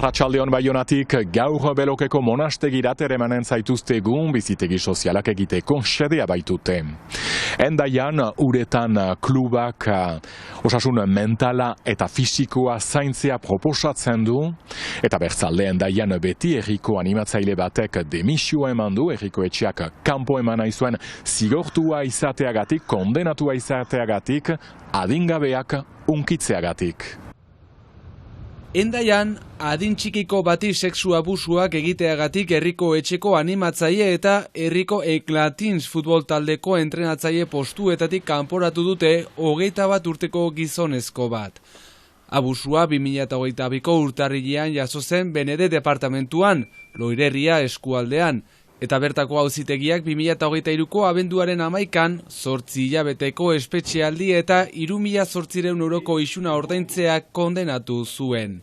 Arratsaldeon Baionatik gaur Belokeko monastegirat eremanen zaituztegun bizitegi sozialak egiteko xedea baitute. Endaian uretan klubak osasun mentala eta fisikoa zaintzea proposatzen du, eta bertzalde Endaian beti herriko animatzaile batek demisioa eman du, herriko etxeak kanpo eman aizuen zigortua izateagatik, kondenatua izateagatik, adingabeak unkitzeagatik. Endaian, adin txikiko bati sexu abusuak egiteagatik herriko etxeko animatzaile eta herriko Eklatins futbol taldeko entrenatzaile postuetatik kanporatu dute 21 urteko gizonezko bat. Abusua 2022ko urtarrilean jaso zen Benede departamentuan, Loirerria eskualdean, eta bertako auzitegiak 2023ko abenduaren 11an 8 hilabeteko espetxealdi eta 3.800 euroko isuna ordaintzea kondenatu zuen.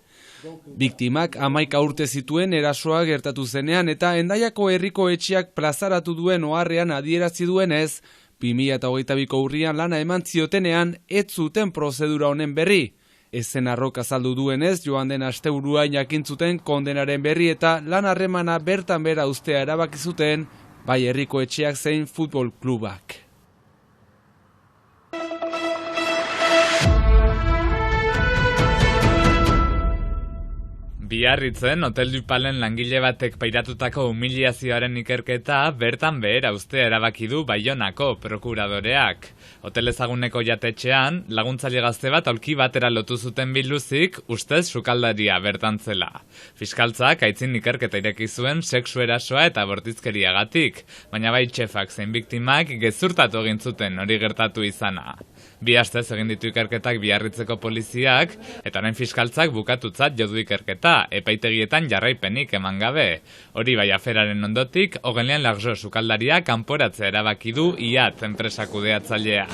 Biktimak 11 urte zituen erasoa gertatu zenean eta Endaiako herriko etxeak plazaratu duen oharrean adierazi duenez, 2022ko urrian lana eman ziotenean ez zuten prozedura honen berri. Ezen arrok azaldu duenez, joan den asteburuan jakintzuten kondenaren berri eta lan harremana bertan bera uztea erabaki zuten, bai herriko etxeak zein futbol klubak. Biarritzen, Hotel du Palen langile batek pairatutako humiliazioaren ikerketa bertan behera uztea erabaki du Baionako prokuradoreak. Hotel ezaguneko jatetxean, laguntzaile gazte bat aulki batera lotu zuten biluzik, ustez sukaldaria bertan zela. Fiskaltzak aitzin ikerketa ireki zuen sexu erasoa eta bortizkeriagatik, baina bai txefak zein biktimak gezurtatu egin zuten hori gertatu izana. Bi astez egin ditu ikerketak Biarritzeko poliziak, eta orain fiskaltzak bukatutzat jo du ikerketa, epaitegietan jarraipenik eman gabe. Hori bai aferaren ondotik, Ogelian Larjo sukaldaria kanporatzea erabaki du IAT enpresa kudeatzailea.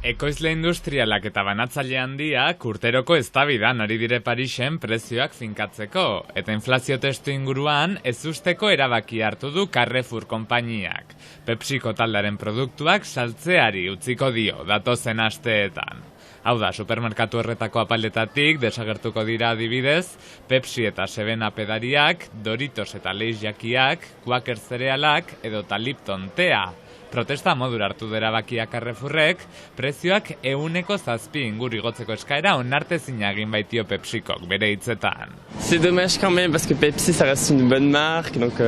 Ekoizle industrialak eta banatzaile handiak urteroko eztabaidan ari dire Parisen prezioak finkatzeko, eta inflazio testu inguruan ezusteko erabaki hartu du Carrefour konpainiak. Pepsiko taldearen produktuak saltzeari utziko dio datozen asteetan. Hau da, supermerkatu horretako apaletatik desagertuko dira adibidez, Pepsi eta 7up edariak, Doritos eta Lay's jakiak, Quaker zerealak edo Lipton tea. Protesta modura hartu derabakia Carrefourrek, prezioak 7% inguru igotzeko eskaera onartezina egin baitio Pepsikok bere hitzetan. C'est dommage quand même parce que Pepsi ça reste une bonne marque donc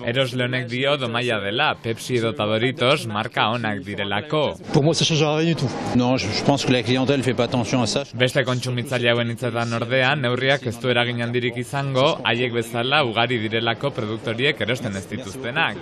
Erosle honek dio domaia dela, Pepsi edota Doritos marka onak direlako. Pour moi ça changera rien du tout. Non, je pense que la clientèle fait pas attention à ça. Beste kontsumitzaile hauen hitzetan ordean, neurriak ez du eragin handirik izango, haiek bezala ugari direlako produktoriek erosten ez dituztenak.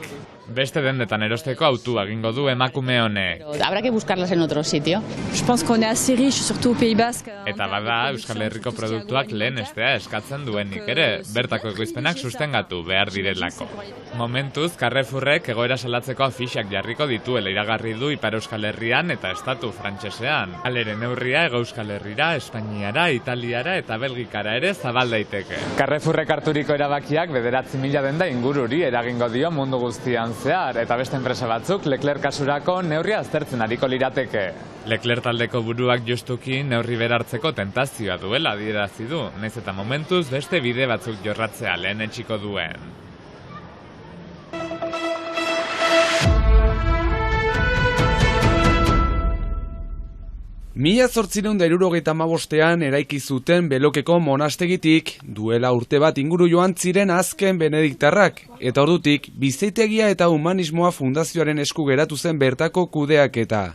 Beste dendetan erosteko autua egingo du emakume honek. Habrá que buscarlas en otro sitio. Je pense qu'on est assez riche, surtout au Pays Basque. Eta bada, Euskal Herriko produktuak lehenestea eskatzen duenik ere, bertako ekoizpenak sustengatu behar direlako. Momentuz, Carrefourrek egoera salatzeko afixak jarriko dituela iragarri du Ipar Euskal Herrian eta estatu frantsesean. Halere neurria Hego Euskal Herrira, Espainiara, Italiara eta Belgikara ere zabal daiteke. Carrefourrek harturiko erabakiak 9.000 denda ingururi eragingo dio mundu guztian zehar, eta beste enpresa batzuk Leclerc kasurako neurria aztertzen ariko lirateke. Leclerc taldeko buruak justuki neurri berartzeko tentazioa duela adierazi du, nahiz eta momentuz beste bide batzuk jorratzea lehenetsiko duen. Mila 1975ean eraiki zuten Belokeko monastegitik duela urte bat inguru joan ziren azken benediktarrak, eta ordutik Bizitegia eta Humanismoa Fundazioaren esku geratu zen bertako kudeaketa.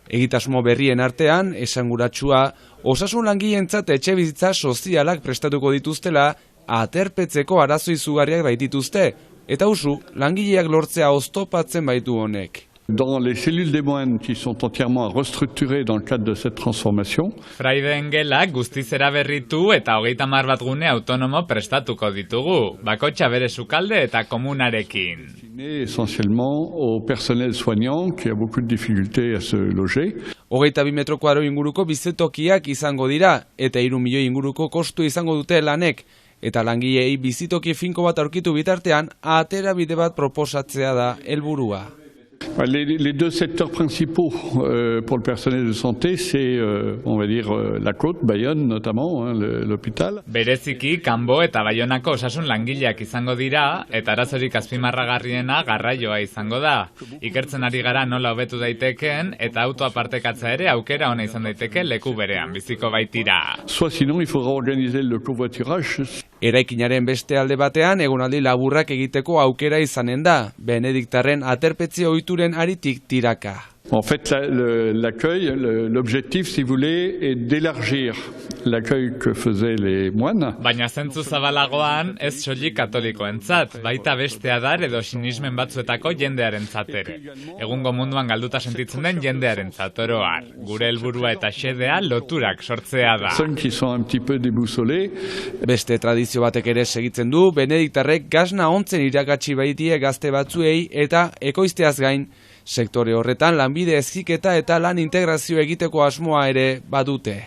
Egitasmo berrien artean, esanguratsua, osasun langileentzat etxebizitza sozialak prestatuko dituztela, aterpetzeko arazo izugarriak baitituzte, eta usu langileak lortzea oztopatzen baitu honek. Dans les cellules des moines qui sont entièrement restructurées dans le cadre de cette transformation. Fraideen gelak guztiz eraberritu eta 30 bat gune autonomo prestatuko ditugu, bakotxa bere sukalde eta komunarekin. Essentiellement au personnel soignant qui a beaucoup de difficultés à se loger. 22 metro kuadro inguruko bizitokiak izango dira eta 3 milioi inguruko kostu izango dute lanek. Eta langileei bizitoki finko bat aurkitu bitartean atera bide bat proposatzea da helburua. Les deux secteurs principaux pour le personnel de santé, c'est, on va dire, la côte, Bayonne notamment, l'hôpital. Bereziki, Kanbo eta Baionako osasun langileak izango dira, eta arazorik azpimarragarriena garraioa izango da. Ikertzen ari gara nola hobetu daitekeen, eta autoa partekatza ere aukera ona izan daiteke leku berean biziko baitira. Soit sinon, il faudra organiser le covoiturage. Eraikinaren beste alde batean, egonaldi laburrak egiteko aukera izanen da, Benediktarren aterpetxe ohituren aritik tiraka. En fait, l'accueil, l'objectif, si vous voulez, est d'élargir l'accueil que faisaient les moines. Baina zentzu zabalagoan ez soilik katolikoentzat, baita beste adar edo sinismen batzuetako jendearentzat ere. Egungo munduan galduta sentitzen den jendearentzat oro har. Gure helburua eta xedea loturak sortzea da. Qui sont un petit peu déboussolés. Beste tradizio batek ere segitzen du, Benediktarrek gasna ontzen irakatsi baitie gazte batzuei eta ekoizteaz gain, sektore horretan lanbide heziketa eta lan integrazio egiteko asmoa ere badute.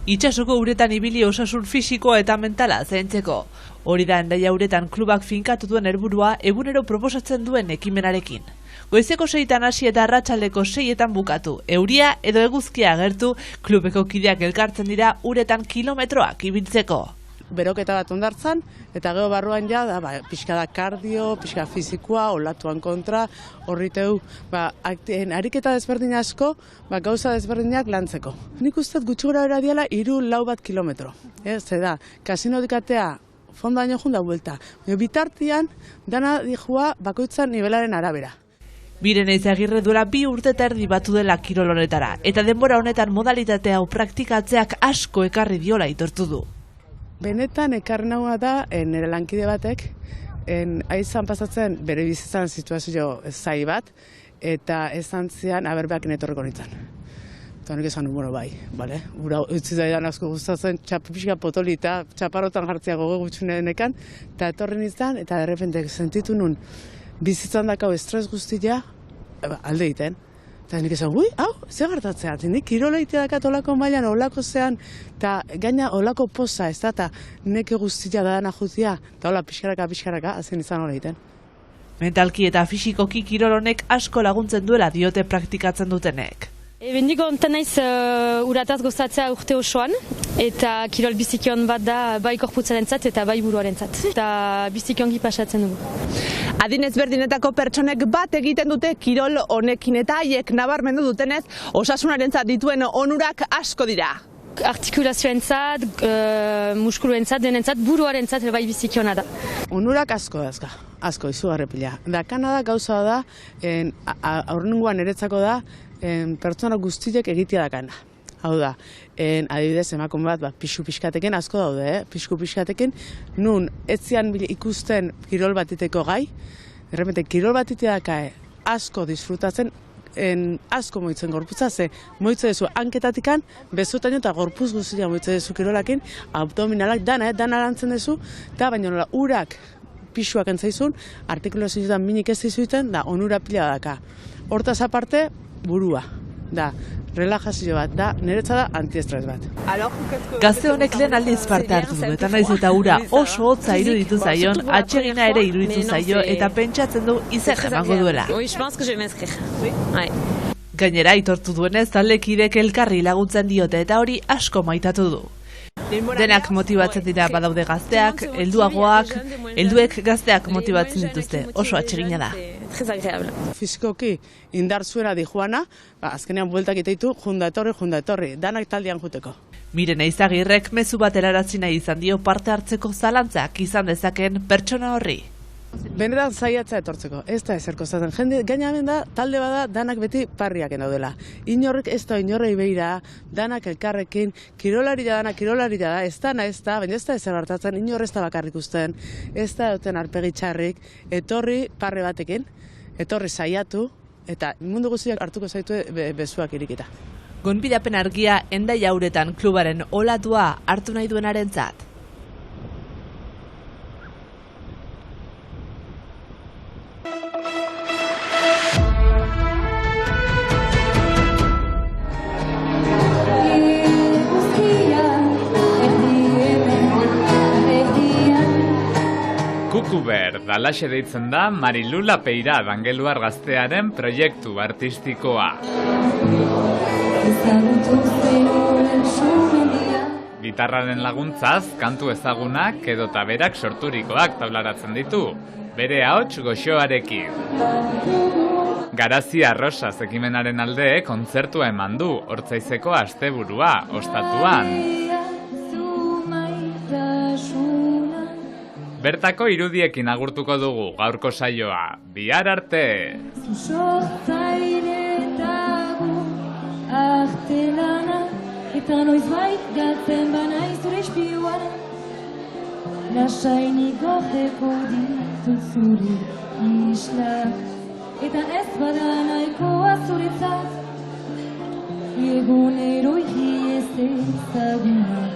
Itsasoko uretan ibili osasun fisikoa eta mentala zaintzeko. Hori da Hendaia Uretan klubak finkatu duen helburua egunero proposatzen duen ekimenarekin. Goizeko 6etan hasi eta arratsaldeko 6etan bukatu. Euria edo eguzkia agertu, klubeko kideak elkartzen dira uretan kilometroak ibiltzeko. Beroketa bat ondartzan, eta gero barruan ja, pixka da kardio, pixka fizikoa, olatuan kontra, horriteu, ariketa desberdin asko, gauza desberdinak lantzeko. Nik uste gutxi gora bera diala 3-4 kilometro. Zer da, kasino dikatea, fondaino junda buelta. Bitartian, dana dijua bakoitzan nivelaren arabera. Miren Eizagirre duela 2 urte eta erdi batu dela kirol honetara, eta denbora honetan modalitate hau praktikatzeak asko ekarri diola aitortu du. Benetan ekarri nagoa da, nire lankide batek, aizan pasatzen bere bizitzan situazio zai bat, eta esan zian aberbeak netorreko nintzen. Eta honek esan, bueno, bai, bale? Ura utzi zaidan asko gustatzen, pixka potoli eta txaparotan jartzea gogo gutxunenekan, eta etorri nintzen, eta derrepente sentitu nun bizitzan dakau estres guztia alde egiten. Eta nik esan, hau, ze gertatzea, nik kirola egitea dakat olako mailan, olako zean, eta gaina olako poza, ez da, eta neke guztia dadana jutia, eta hola pixkaraka, hazen izan hori egiten. Mentalki eta fisikoki kirol honek asko laguntzen duela diote praktikatzen dutenek. Bendigo onten naiz urataz gozatzea urte osoan, eta kirol bizikion bat da bai korputzarentzat eta bai buruarentzat. Eta bizikiongi pasatzen dugu. Adin ezberdinetako pertsonek bat egiten dute kirol honekin eta haiek nabarmendu dutenez osasunarentzat dituen onurak asko dira. Artikulazioentzat, muskuluentzat, denentzat, buruarentzat bai bizikiona da. Onurak asko dazka, asko izugarri pila. Dakana da gauza da, aurrengoan eretzako da, pertsona guztiek egitea dakana. Hau da, adibidez emakume bat pixu pixkateken asko daude, pixku pixkateken, nun etzian ikusten kirol batiteko gai, errepente kirol batitea dakae asko disfrutatzen, asko moitzen gorputza, ze moitze dezu hanketatikan, bezotaino eta gorpuz guztia moitze dezu kirolakin, abdominalak dana lantzen dezu, eta baina nola urak pixuak entzaizun, artikulazioetan minik ez dizuiten, da onura pila daka. Hortaz aparte, burua, da, relajazio bat, da, niretza da antiestres bat. Gazte honek lehen aldiz parte hartu du, eta naiz eta ura oso hotza iruditu zaion, atsegina ere iruditu zaio, eta pentsatzen du izen emango duela. Gainera, aitortu duenez, taldekidek elkarri laguntzen diote, eta hori asko maitatu du. Denak motibatzen dira badaude gazteak, helduek gazteak motibatzen dituzte, oso atsegina da. Fizikoki indar zuera di joana, azkenean bueltak iteitu, junda etorri, danak taldean juteko. Miren Eizagirrek mezu bat helarazi nahi izan dio parte hartzeko zalantzak izan dezaken pertsona horri. Benetan zaiatza etortzeko, ez da ezerko zaten. Jende, gainamen da, talde bada, danak beti parriak daudela. Inorrek ez da inorrei behira, danak elkarrekin, kirolari da, ez da, baina ez da ezer hartatzen, inorrez da bakarrik usten, ez da duten arpegi txarrik, etorri parre batekin, etorri saiatu, eta mundu guztiak hartuko zaitu bezuak irikita. Gonbidapen argia Hendaia Uretan klubaren olatua hartu nahi duenarentzat. Vancouver, dalaxe deitzen da Marilula Peira Angeluar gaztearen proiektu artistikoa. Gitarraren laguntzaz, kantu ezagunak edota berak sorturikoak taularatzen ditu, bere ahots goxoarekin. Garazia Rosa ekimenaren alde kontzertua eman du, Ortzaizeko asteburua, ostatuan. Bertako irudiekin agurtuko dugu gaurko saioa, bihar arte! Eta noizbait galtzen banaiz zure espioara, lasainik gordeko ditut zure islak, eta ez bada nahikoa zuretzat, egunero ez ezaguna.